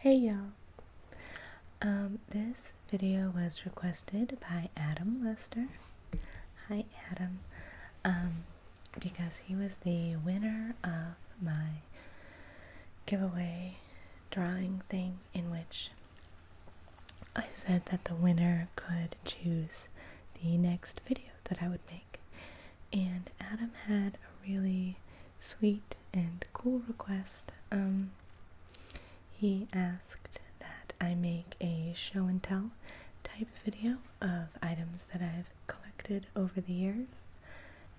Hey y'all. This video was requested by Adam Lester. Hi Adam. Because he was the winner of my giveaway drawing thing in which I said that the winner could choose the next video that I would make. And Adam had a really sweet and cool request. He asked that I make a show and tell type video of items that I've collected over the years,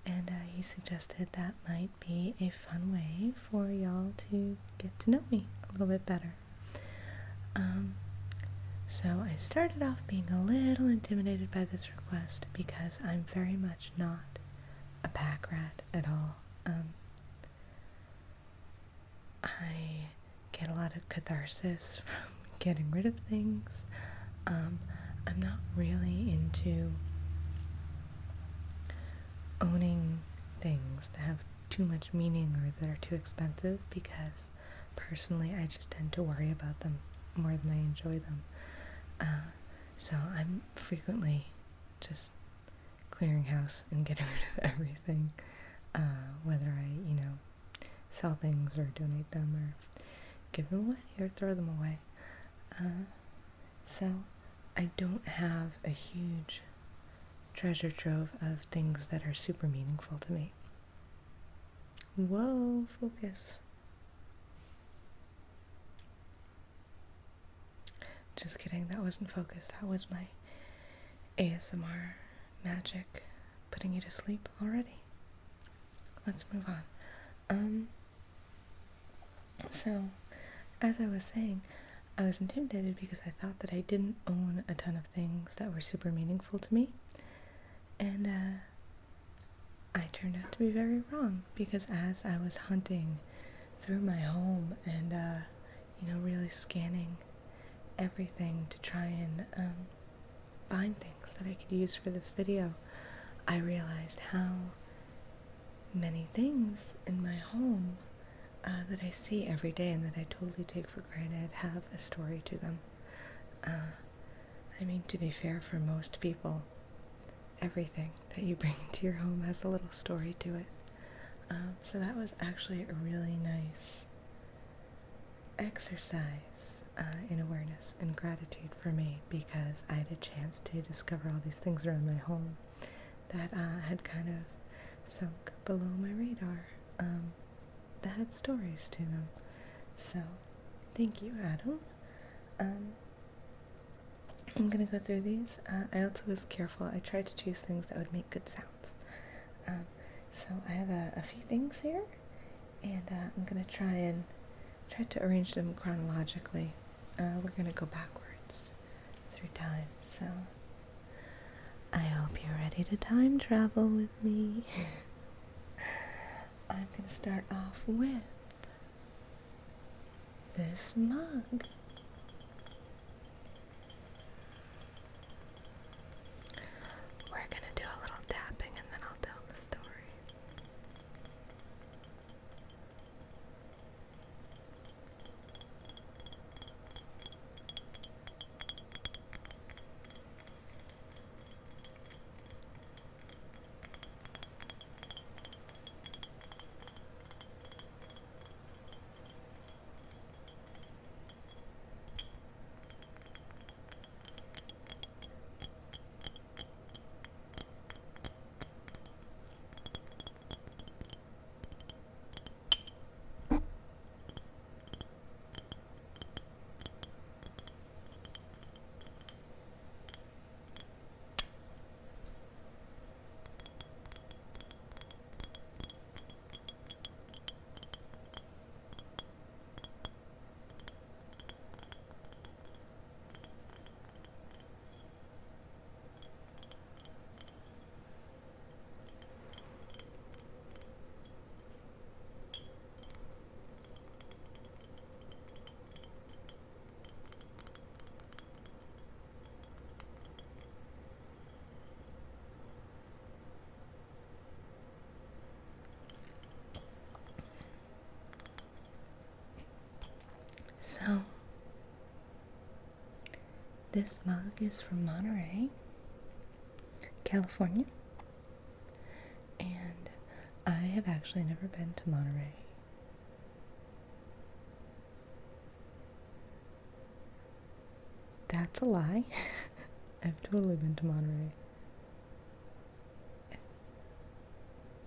and he suggested that might be a fun way for y'all to get to know me a little bit better. So I started off being a little intimidated by this request because I'm very much not a pack rat at all. I get a lot of catharsis from getting rid of things. I'm not really into owning things that have too much meaning or that are too expensive because personally I just tend to worry about them more than I enjoy them. So I'm frequently just clearing house and getting rid of everything, whether I, sell things or donate them or give them away or throw them away. So I don't have a huge treasure trove of things that are super meaningful to me. Whoa, focus. Just kidding, that wasn't focused. That was my ASMR magic putting you to sleep already. Let's move on. So, as I was saying, I was intimidated because I thought that I didn't own a ton of things that were super meaningful to me. And I turned out to be very wrong because as I was hunting through my home and, really scanning everything to try and find things that I could use for this video, I realized how many things in my home that I see every day and that I totally take for granted have a story to them. To be fair, for most people, everything that you bring into your home has a little story to it. So that was actually a really nice exercise in awareness and gratitude for me because I had a chance to discover all these things around my home that had kind of sunk below my radar, that had stories to them. So, thank you, Adam. I'm gonna go through these. I also was careful. I tried to choose things that would make good sounds. So I have a few things here, and I'm gonna try to arrange them chronologically. We're gonna go backwards through time. So I hope you're ready to time travel with me. I'm gonna start off with this mug. We're gonna do a little tapping and then I'll tell the story. So, This mug is from Monterey, California, and I have actually never been to Monterey. That's a lie. I've totally been to Monterey.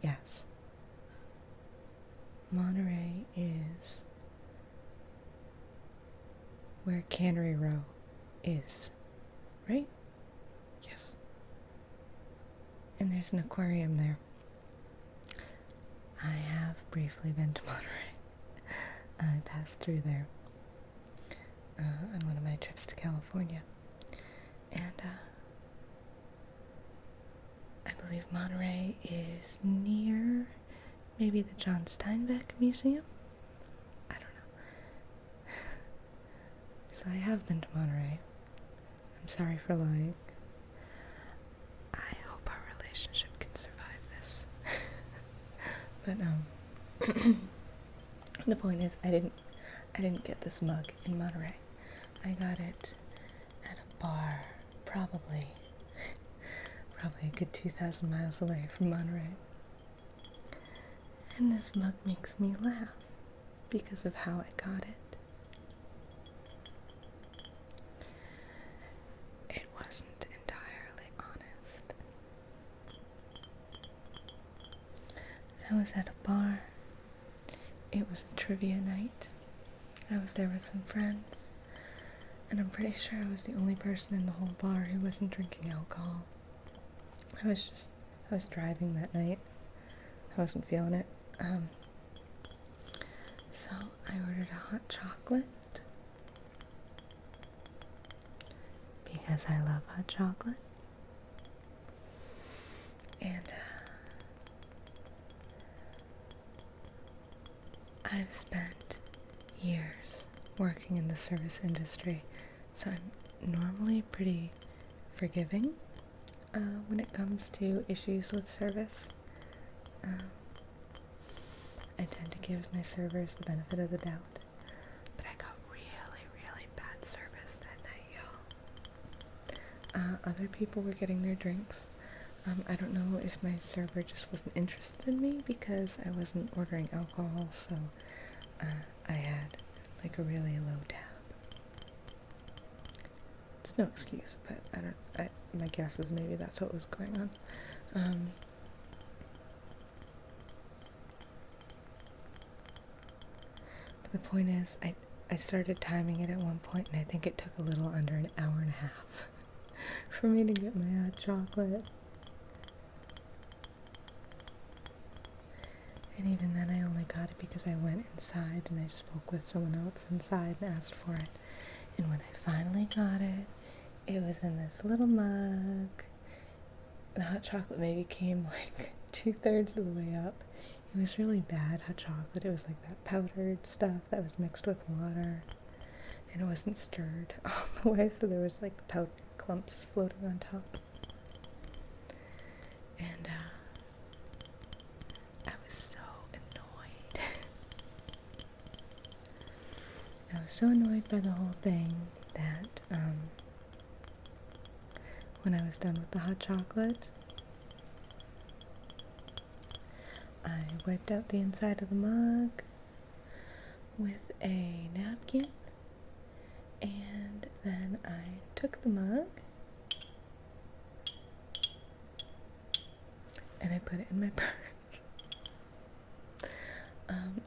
Yes. Monterey is where Cannery Row is, right? Yes. And there's an aquarium there. I have briefly been to Monterey. I passed through there on one of my trips to California. And I believe Monterey is near maybe the John Steinbeck Museum? I don't know. So I have been to Monterey. I'm sorry for lying. I hope our relationship can survive this. But the point is, I didn't get this mug in Monterey. I got it at a bar, probably a good 2,000 miles away from Monterey. And this mug makes me laugh because of how I got it. It wasn't entirely honest. I was at a bar. It was a trivia night. I was there with some friends, and I'm pretty sure I was the only person in the whole bar who wasn't drinking alcohol. I was driving that night. I wasn't feeling it. So I ordered a hot chocolate because I love hot chocolate. And I've spent years working in the service industry, so I'm normally pretty forgiving when it comes to issues with service. I tend to give my servers the benefit of the doubt, but I got really, really bad service that night, y'all. Other people were getting their drinks. I don't know if my server just wasn't interested in me because I wasn't ordering alcohol, so I had like a really low tab. It's no excuse, but my guess is maybe that's what was going on. But the point is, I started timing it at one point, and I think it took a little under an hour and a half for me to get my hot chocolate. And even then I only got it because I went inside and I spoke with someone else inside and asked for it. And when I finally got it, it was in this little mug. The hot chocolate maybe came like 2/3 of the way up. It was really bad hot chocolate. It was like that powdered stuff that was mixed with water. And it wasn't stirred all the way, so there was like powdered clumps floating on top. And I was so annoyed. I was so annoyed by the whole thing that when I was done with the hot chocolate, I wiped out the inside of the mug with a napkin, and then I took the mug and I put it in my purse. And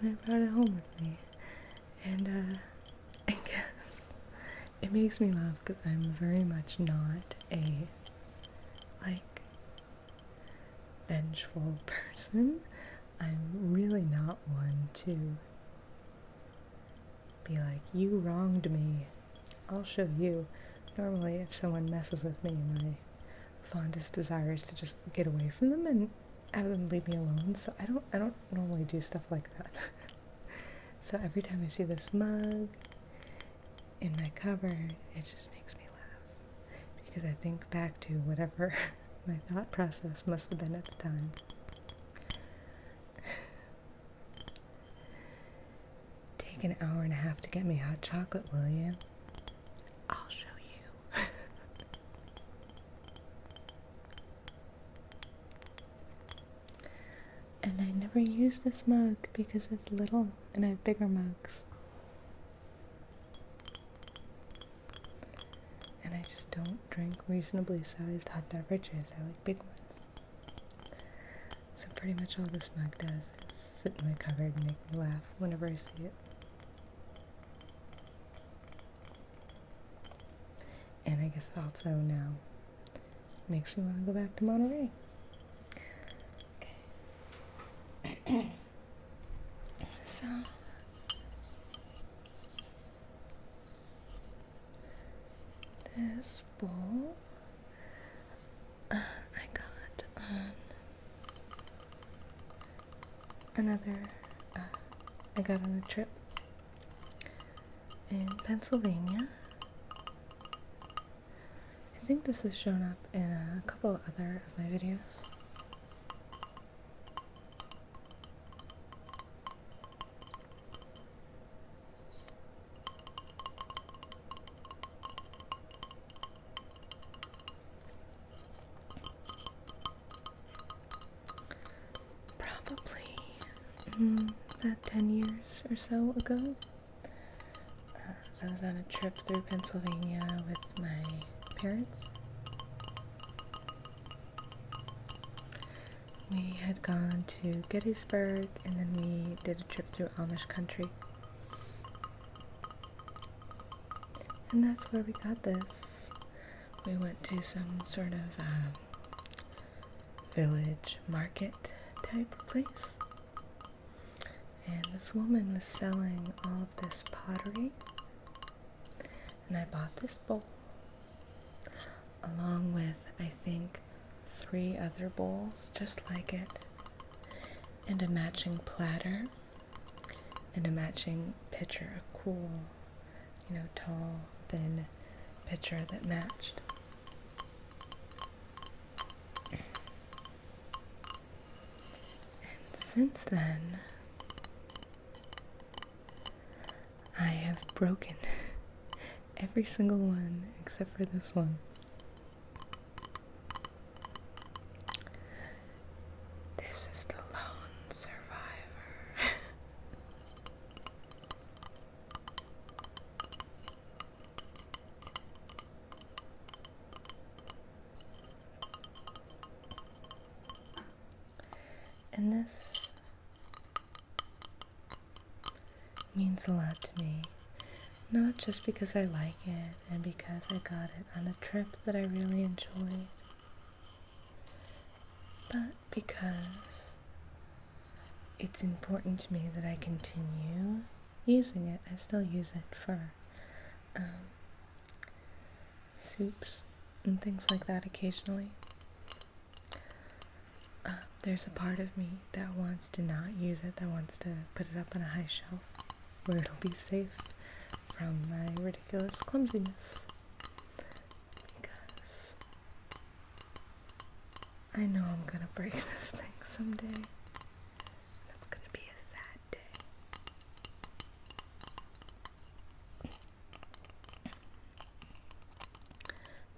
I brought it home with me, and I guess it makes me laugh because I'm very much not a vengeful person. I'm really not one to be like, you wronged me, I'll show you. Normally if someone messes with me, my fondest desire is to just get away from them and have them leave me alone, so I don't normally do stuff like that. So every time I see this mug in my cupboard, it just makes me laugh, because I think back to whatever my thought process must have been at the time. take an hour and a half to get me hot chocolate, will you? I'll show you. And I never use this mug because it's little and I have bigger mugs. And I just don't drink reasonably sized hot beverages. I like big ones. So pretty much all this mug does is sit in my cupboard and make me laugh whenever I see it. And I guess it also now makes me want to go back to Monterey. Okay. So this bowl I got on I got on a trip in Pennsylvania. I think this has shown up in a couple other of my videos. Probably about 10 years or so ago. I was on a trip through Pennsylvania with my parents. We had gone to Gettysburg and then we did a trip through Amish country. And that's where we got this. We went to some sort of village market type place. And this woman was selling all of this pottery. And I bought this bowl along with, I think, 3 other bowls just like it, and a matching platter, and a matching pitcher, a cool, tall, thin pitcher that matched. And since then, I have broken every single one except for this one. This is the lone survivor. And this means a lot to me. Not just because I like it and because I got it on a trip that I really enjoyed, but because it's important to me that I continue using it. I still use it for soups and things like that occasionally. There's a part of me that wants to not use it, that wants to put it up on a high shelf where it'll be safe from my ridiculous clumsiness, because I know I'm gonna break this thing someday. That's gonna be a sad day.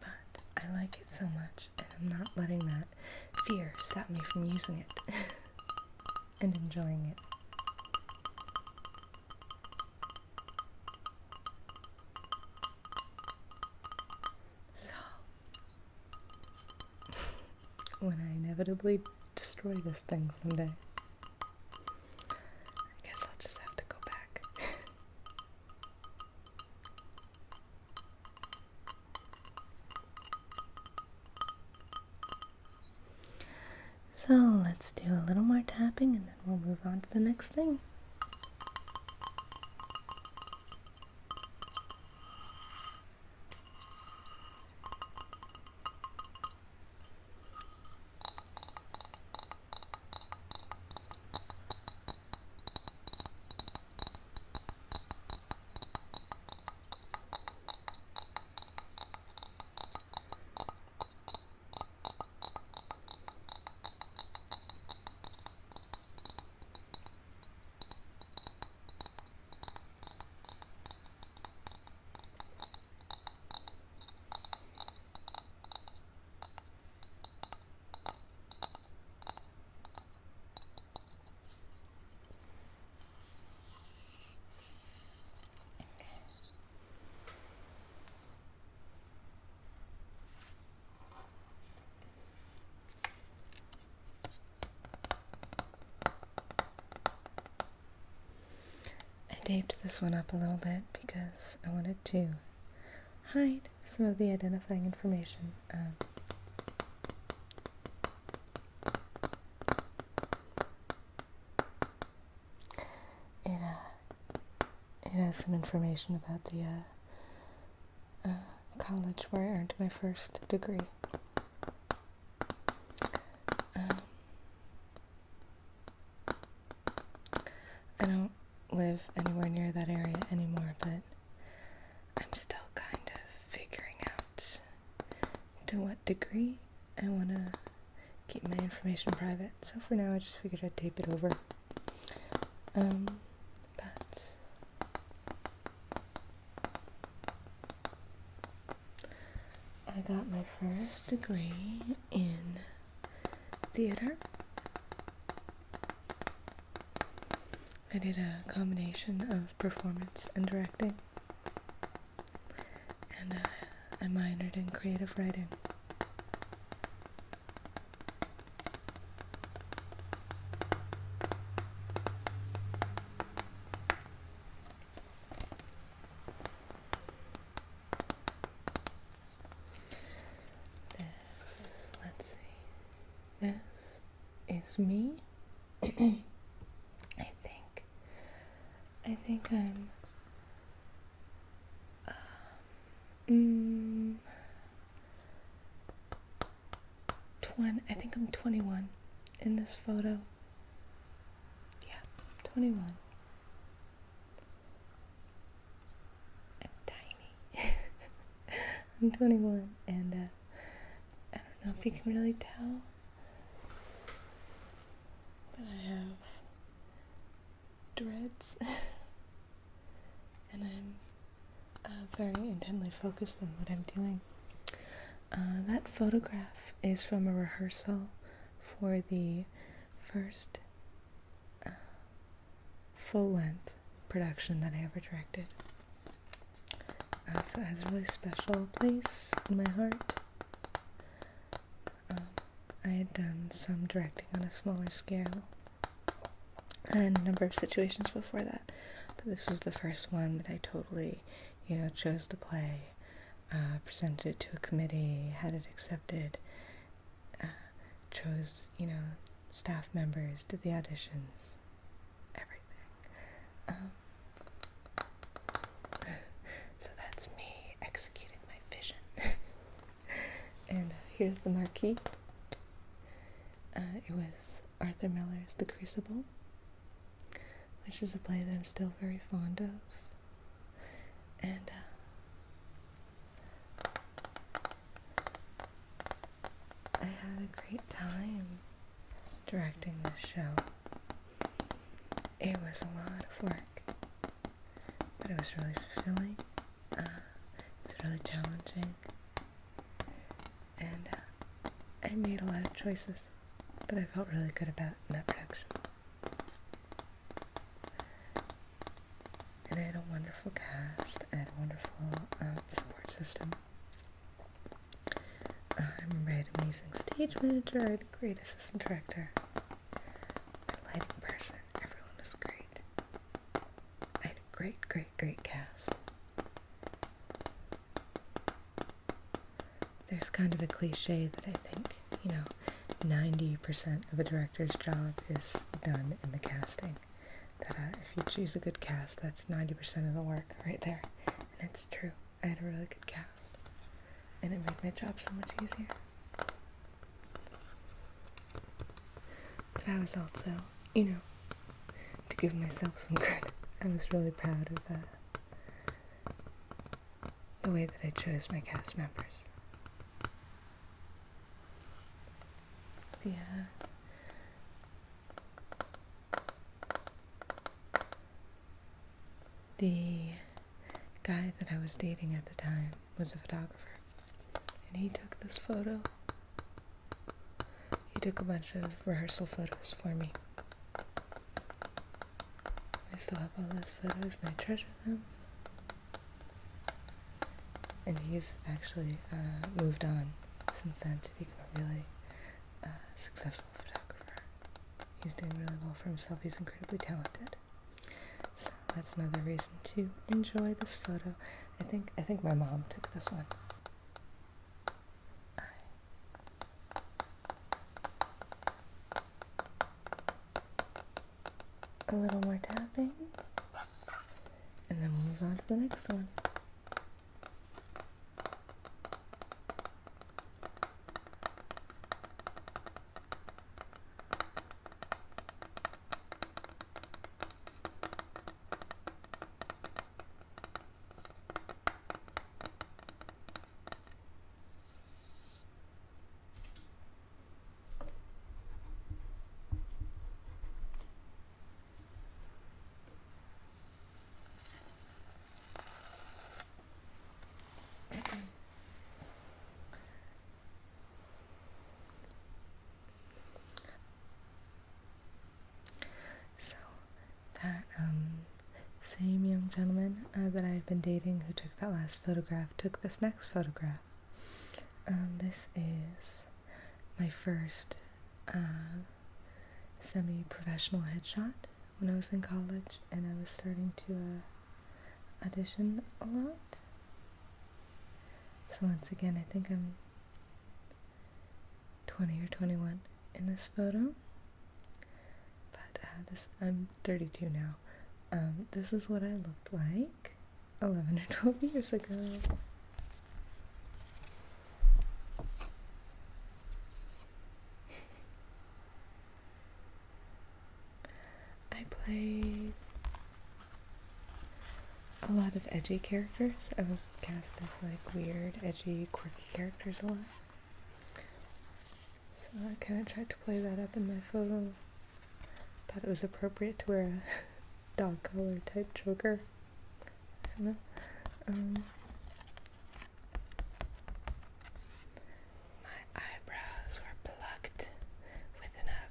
But I like it so much, and I'm not letting that fear stop me from using it and enjoying it. When I inevitably destroy this thing someday, I guess I'll just have to go back. So let's do a little more tapping and then we'll move on to the next thing. taped this one up a little bit because I wanted to hide some of the identifying information. It has some information about the college where I earned my first degree. I don't live anywhere near that area anymore, but I'm still kind of figuring out to what degree I want to keep my information private. So for now, I just figured I'd tape it over. But I got my first degree in theater. I did a combination of performance and directing, and I minored in creative writing. This is me. I think I'm 21 in this photo. Yeah, 21. I'm tiny. I'm 21, and I don't know if you can really tell, but I have dreads, and I'm very intently focused on what I'm doing. That photograph is from a rehearsal for the first full-length production that I ever directed. So it has a really special place in my heart. I had done some directing on a smaller scale and a number of situations before that, but this was the first one that I totally, chose to play, presented it to a committee, had it accepted, chose, staff members, did the auditions, everything. So that's me executing my vision. And here's the marquee. It was Arthur Miller's The Crucible, which is a play that I'm still very fond of. And I had a great time directing this show. It was a lot of work, but it was really fulfilling. It was really challenging, and I made a lot of choices that I felt really good about in that production. And I had a wonderful cast, I had a wonderful support system. I remember I had an amazing stage manager, I had a great assistant director, a lighting person, everyone was great. I had a great cast. There's kind of a cliche that I think, 90% of a director's job is done in the casting. That if you choose a good cast, that's 90% of the work right there. And it's true. I had a really good cast. And it made my job so much easier. But I was also, to give myself some credit, I was really proud of the way that I chose my cast members. The guy that I was dating at the time was a photographer, and he took this photo. He took a bunch of rehearsal photos for me. I still have all those photos and I treasure them. And he's actually moved on since then to become a really successful photographer. He's doing really well for himself. He's incredibly talented. So that's another reason to enjoy this photo. I think my mom took this one. A little more tapping, and then we'll move on to the next one. That same young gentleman that I've been dating who took that last photograph took this next photograph. This is my first semi-professional headshot when I was in college and I was starting to audition a lot. So once again, I think I'm 20 or 21 in this photo. I'm 32 now. This is what I looked like 11 or 12 years ago. I played a lot of edgy characters. I was cast as like weird, edgy, quirky characters a lot. So I kind of tried to play that up in my photo. Thought it was appropriate to wear a dog collar type choker. I don't know. My eyebrows were plucked within a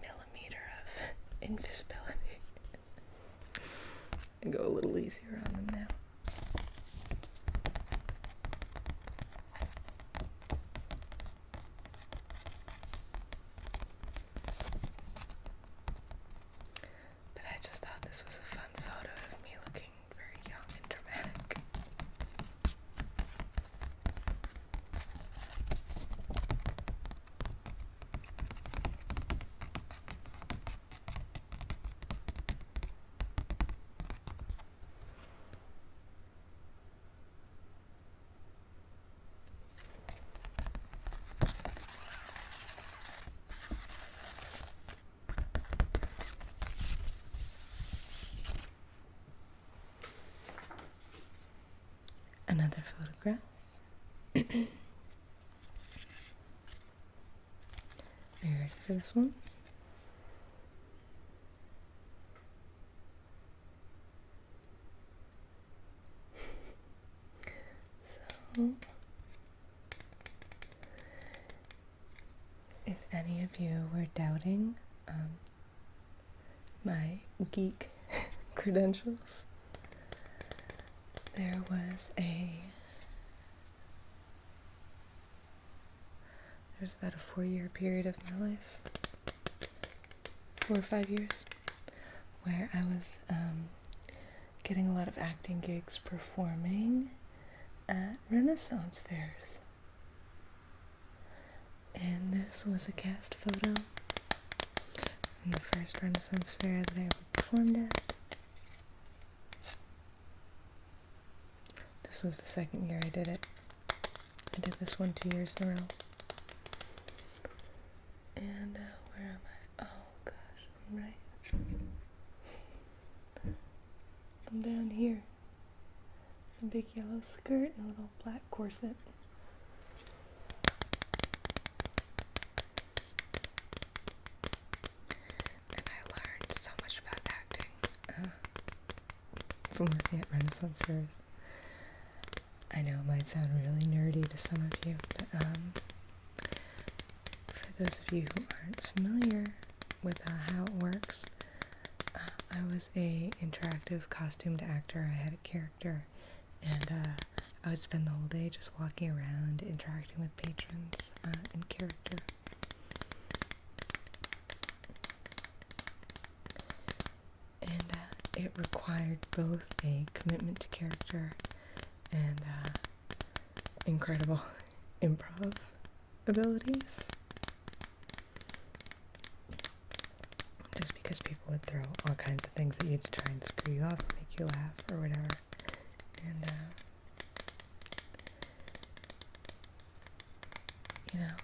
millimeter of invisibility. I go a little easier on them now. This was a fun photo of me looking very young and dramatic. Another photograph. Are you ready for this one? So, if any of you were doubting my geek credentials, there was about a 4-year period of my life, 4 or 5 years, where I was getting a lot of acting gigs performing at Renaissance fairs. And this was a cast photo from the first Renaissance fair that I ever performed at. This was the second year I did it. I did this one 2 years in a row. And where am I? Oh gosh, I'm right. I'm down here. A big yellow skirt and a little black corset. And I learned so much about acting from working at Renaissance fairs. I know it might sound really nerdy to some of you, but for those of you who aren't familiar with how it works, I was a interactive costumed actor. I had a character, and I would spend the whole day just walking around, interacting with patrons in character. And it required both a commitment to character and incredible improv abilities. Just because people would throw all kinds of things at you to try and screw you up, make you laugh, or whatever. And, you know,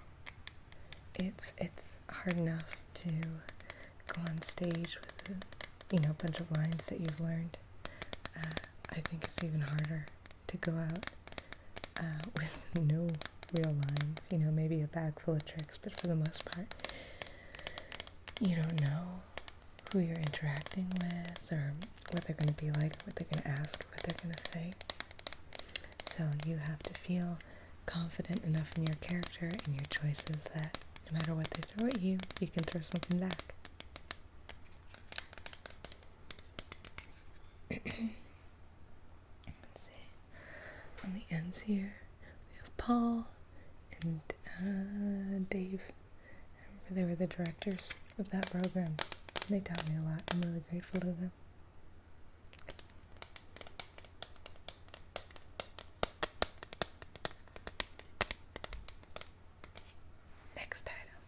it's hard enough to go on stage with a bunch of lines that you've learned. I think it's even harder to go out with no real lines. Maybe a bag full of tricks, but for the most part, you don't know who you're interacting with, or what they're going to be like, what they're going to ask, what they're going to say. So you have to feel confident enough in your character and your choices that no matter what they throw at you, you can throw something back. Let's see. On the ends here, we have Paul and Dave. I remember they were the directors of that program. They taught me a lot. I'm really grateful to them. Next item.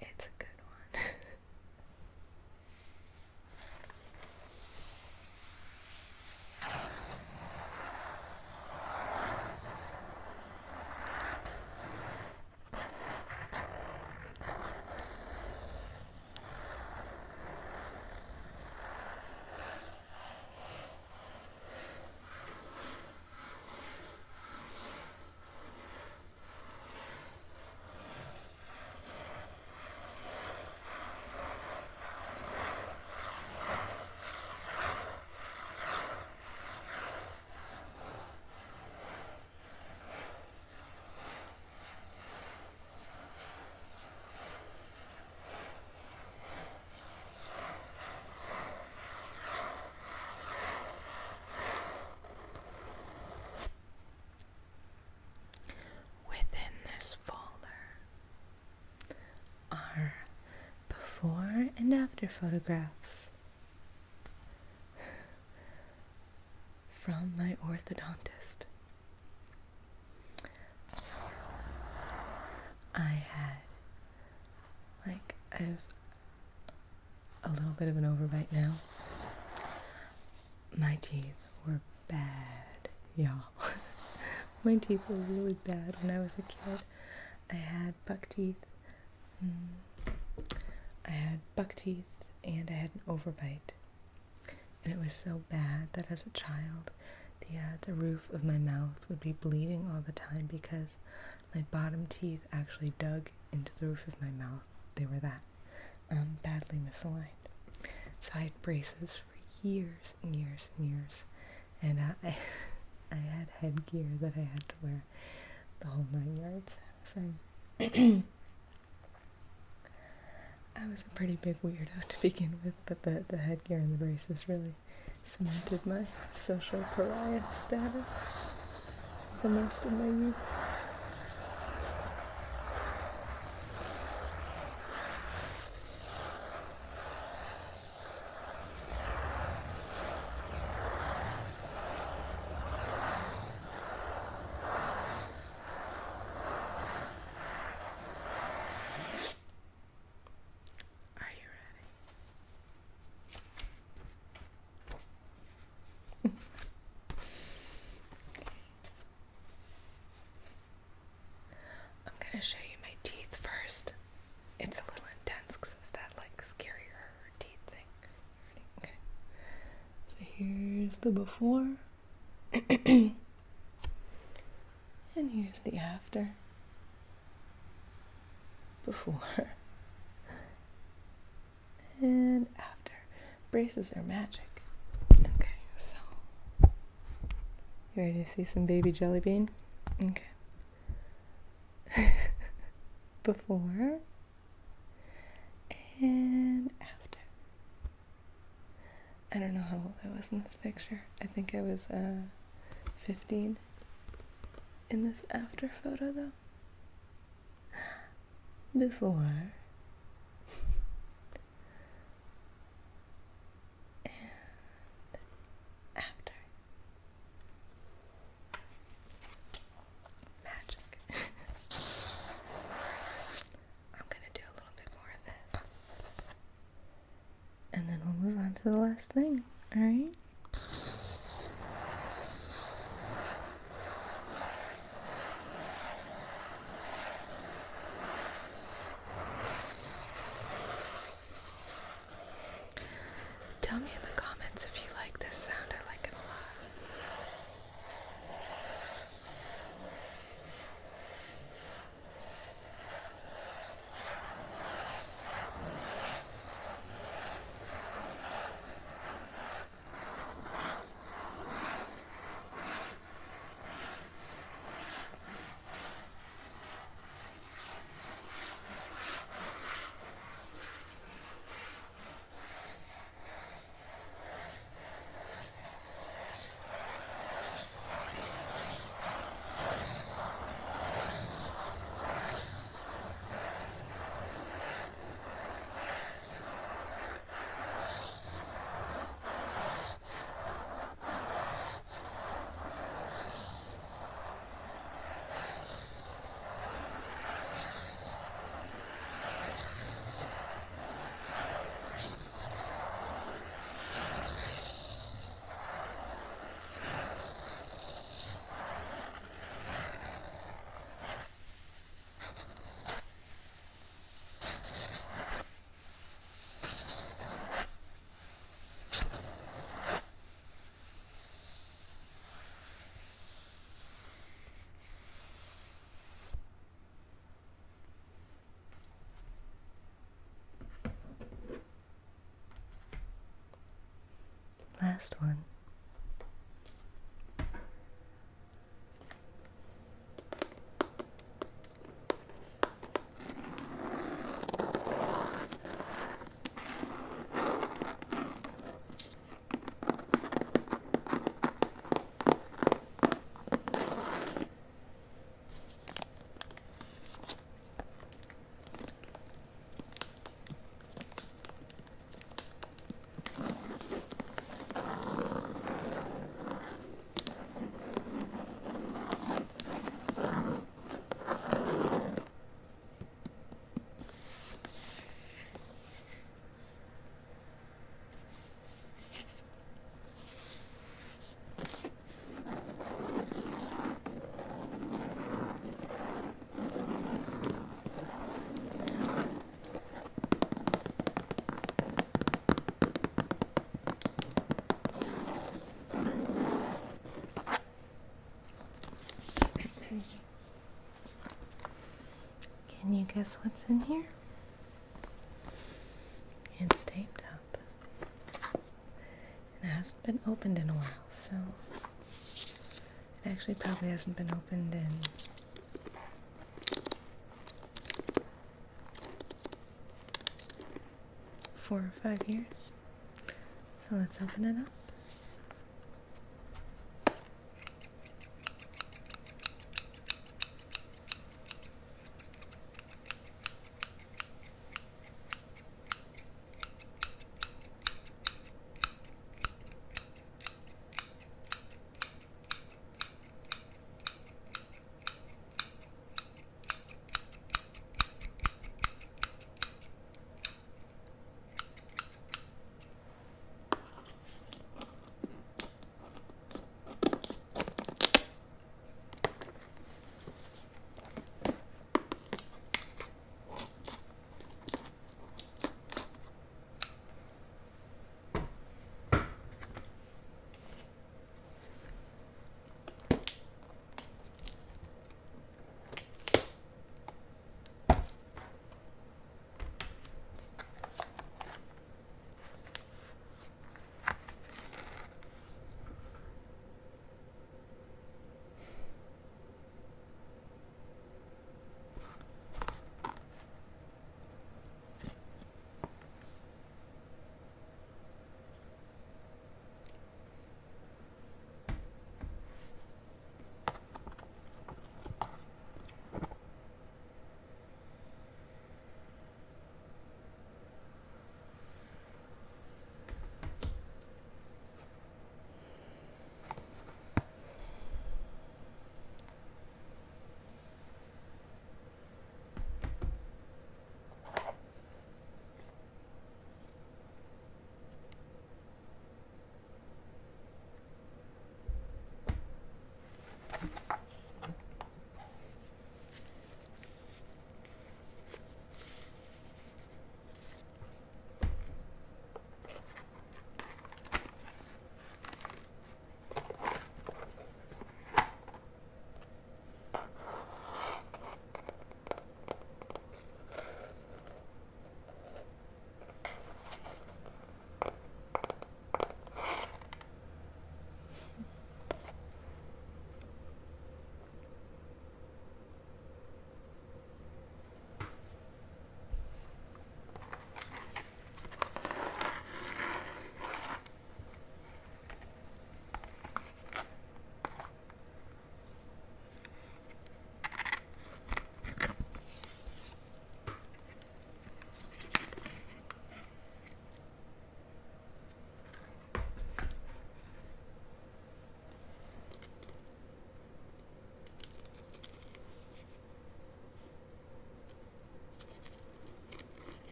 It's a good one. Before and after photographs from my orthodontist. I have a little bit of an overbite now. My teeth were bad, y'all. My teeth were really bad when I was a kid. I had buck teeth. And I had an overbite. And it was so bad that as a child, the roof of my mouth would be bleeding all the time because my bottom teeth actually dug into the roof of my mouth. They were that badly misaligned. So I had braces for years and years and years. And I had headgear that I had to wear the whole 9 yards. So I was a pretty big weirdo to begin with, but the headgear and the braces really cemented my social pariah status for most of my youth. I'm gonna show you my teeth first. It's a little intense because it's that scarier teeth thing. Okay. So here's the before. And here's the after. Before. And after. Braces are magic. Okay, so you ready to see some baby jelly bean? Okay. Before and after. I don't know how old I was in this picture. I think I was 15 in this after photo though. Before and then we'll move on to the last thing, alright? Tell me in the comments if you like this sound. I like it a lot. Last one. Can you guess what's in here? It's taped up. It hasn't been opened in a while, so it actually probably hasn't been opened in four or 5 years. So let's open it up.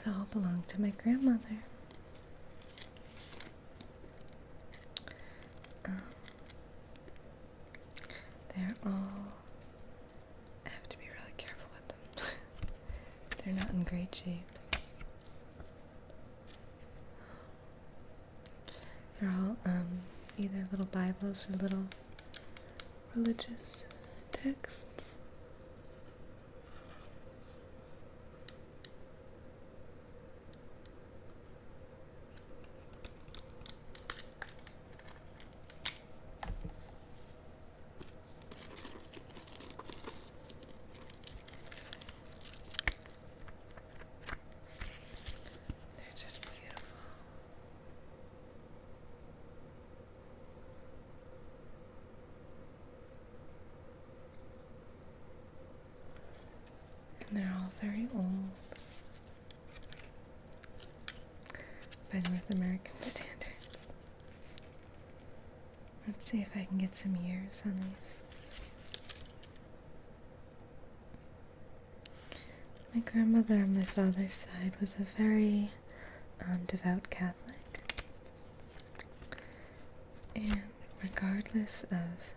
These all belong to my grandmother. They're all, I have to be really careful with them. They're not in great shape. They're all either little Bibles or little religious texts. They're just beautiful. And they're all very old by North American standards. Let's see if I can get some years on these. My grandmother on my father's side was a very devout Catholic. And regardless of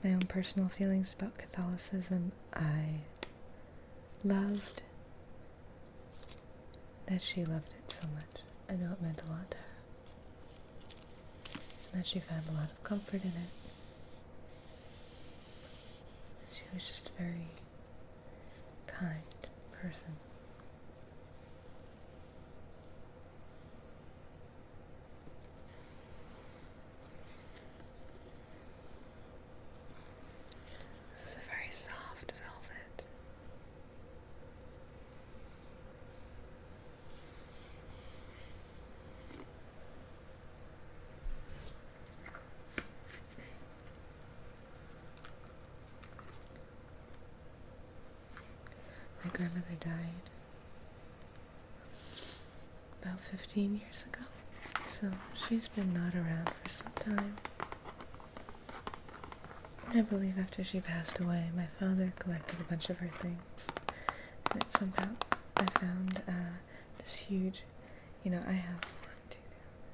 my own personal feelings about Catholicism, I loved that she loved it so much. I know it meant a lot to her. And that she found a lot of comfort in it. She was just a very kind person. This is a very soft velvet. My grandmother died about 15 years ago, so she's been not around for some time. I believe after she passed away, my father collected a bunch of her things, and it somehow, I found this huge, I have 1, 2, 3,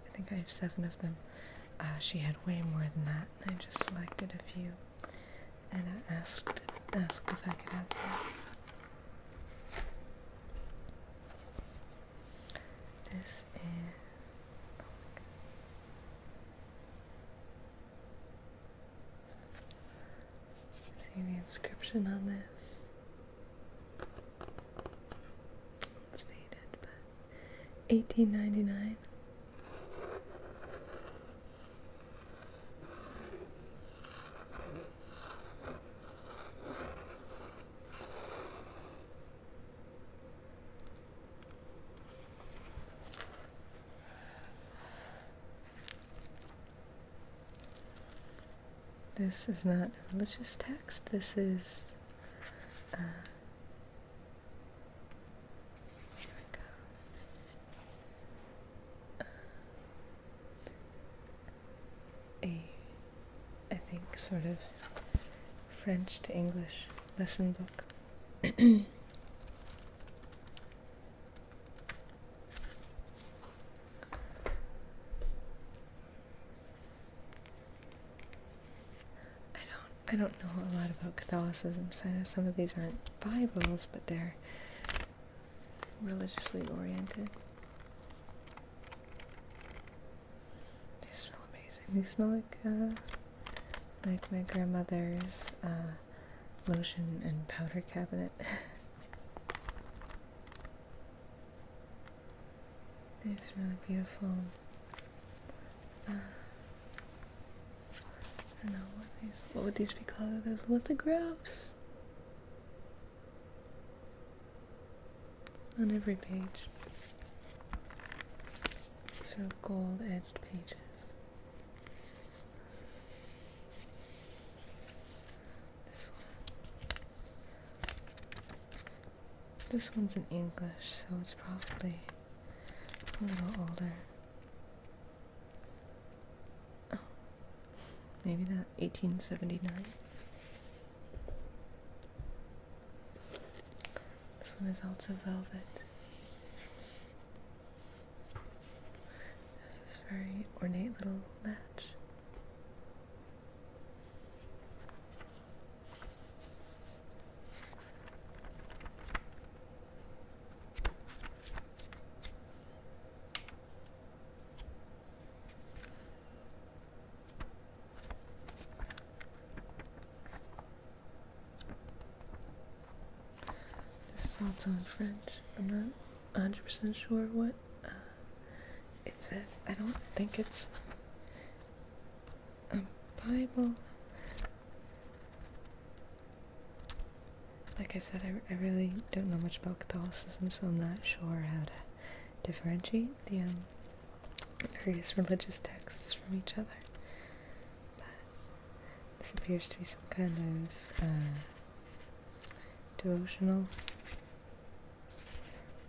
I think I have 7 of them. She had way more than that, and I just selected a few, and I asked if I could have them. This is, oh my God. See the inscription on this? It's faded, but 1899. This is not a religious text. This is, here we go. I think, sort of French to English lesson book. I don't know a lot about Catholicism, so I know some of these aren't Bibles, but they're religiously oriented. They smell amazing. They smell like my grandmother's lotion and powder cabinet. It's really beautiful. I don't know what would these be called? Are those lithographs? On every page. Sort of gold-edged pages. This one's in English, so it's probably a little older. Maybe not, 1879. This one is also velvet. ornate little latch. This is also in French. I'm not 100% sure what it says. I don't think it's a Bible. Like I said, I really don't know much about Catholicism, so I'm not sure how to differentiate the various religious texts from each other. But this appears to be some kind of devotional.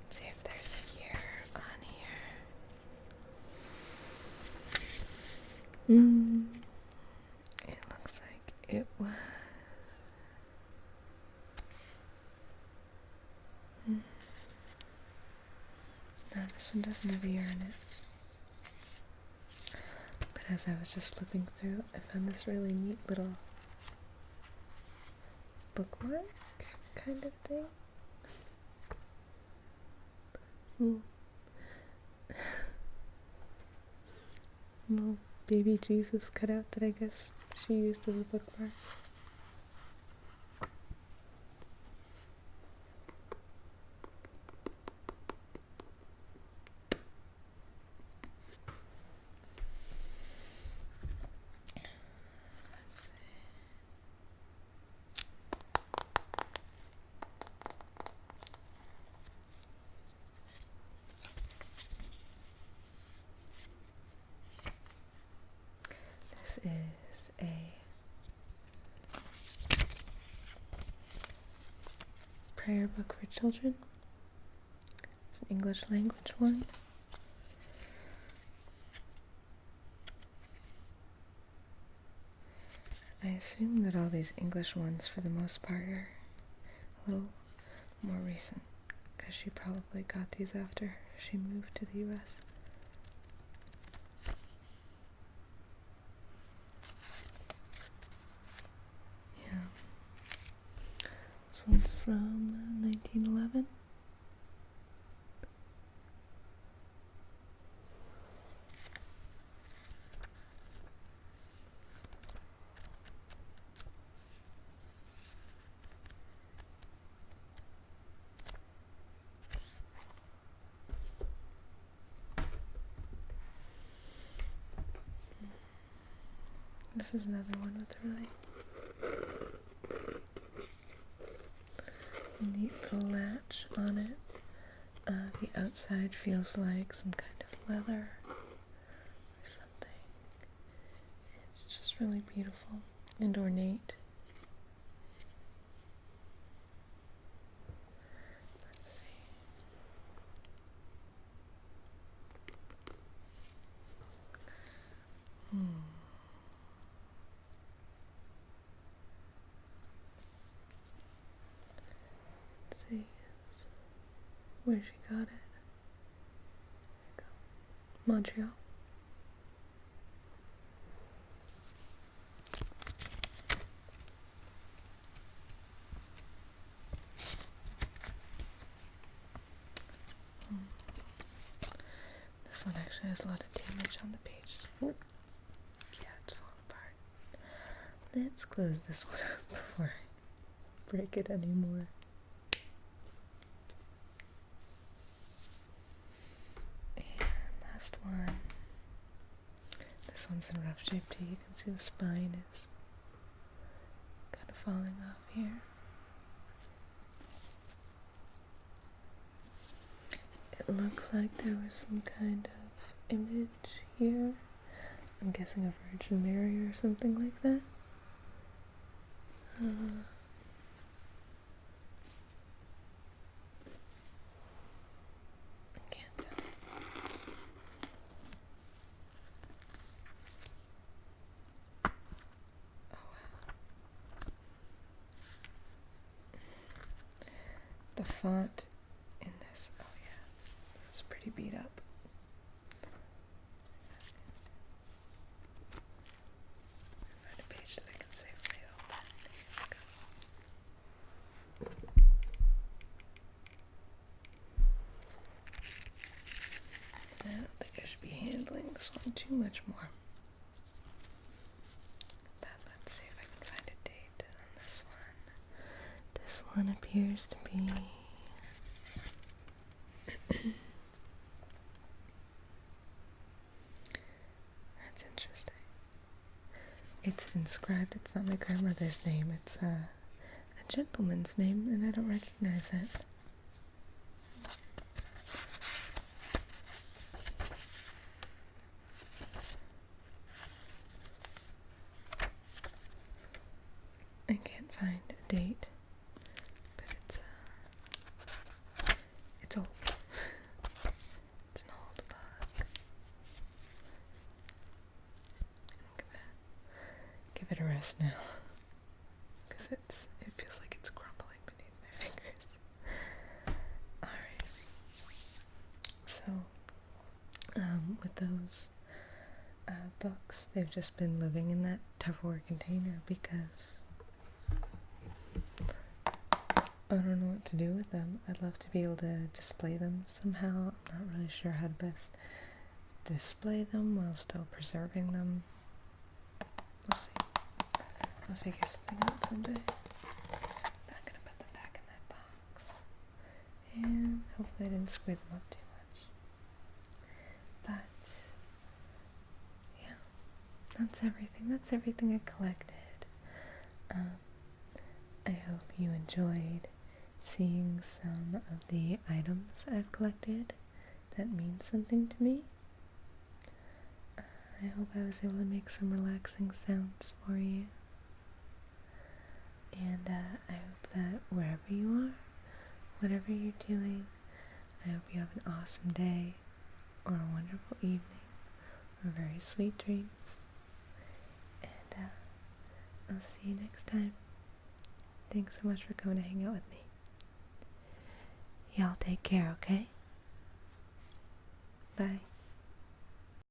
Let's see if there's a year on here. It looks like it was. No, this one doesn't have a year in it. But as I was just flipping through, I found this really neat little bookmark kind of thing. Little baby Jesus cut out that I guess she used as a bookmark. This is a prayer book for children. It's an English language one. I assume that all these English ones, for the most part, are a little more recent, because she probably got these after she moved to the US. This one's from 1911. This is another one with a really neat little latch on it. The outside feels like some kind of leather or something. It's just really beautiful and ornate. Let's see. Let's see where she got it. There we go. Montreal. This one actually has a lot of damage on the page. Ooh. Yeah, it's falling apart. Let's close this one up before I break it anymore. Last one. This one's in rough shape too. You can see the spine is kind of falling off here. It looks like there was some kind of image here. I'm guessing a Virgin Mary or something like that. I can't tell. Oh wow. The font in this, oh yeah, it's pretty beat up. this one too much more. But let's see if I can find a date on this one. This one appears to be that's interesting. It's inscribed, it's not my grandmother's name, it's a gentleman's name, and I don't recognize it. I can't find a date, but it's old. It's an old book. Give it a rest now, because it feels like it's crumbling beneath my fingers. Alright. So, with those books, they've just been living in that Tupperware container because I don't know what to do with them. I'd love to be able to display them somehow. I'm not really sure how to best display them while still preserving them. We'll see. I'll figure something out someday. I'm gonna put them back in that box. And hopefully I didn't screw them up too much. But yeah, that's everything. That's everything I collected. I hope you enjoyed seeing some of the items I've collected that mean something to me. I hope I was able to make some relaxing sounds for you. And I hope that wherever you are, whatever you're doing, I hope you have an awesome day, or a wonderful evening, or very sweet dreams. And I'll see you next time. Thanks so much for coming to hang out with me. Y'all take care, okay? Bye.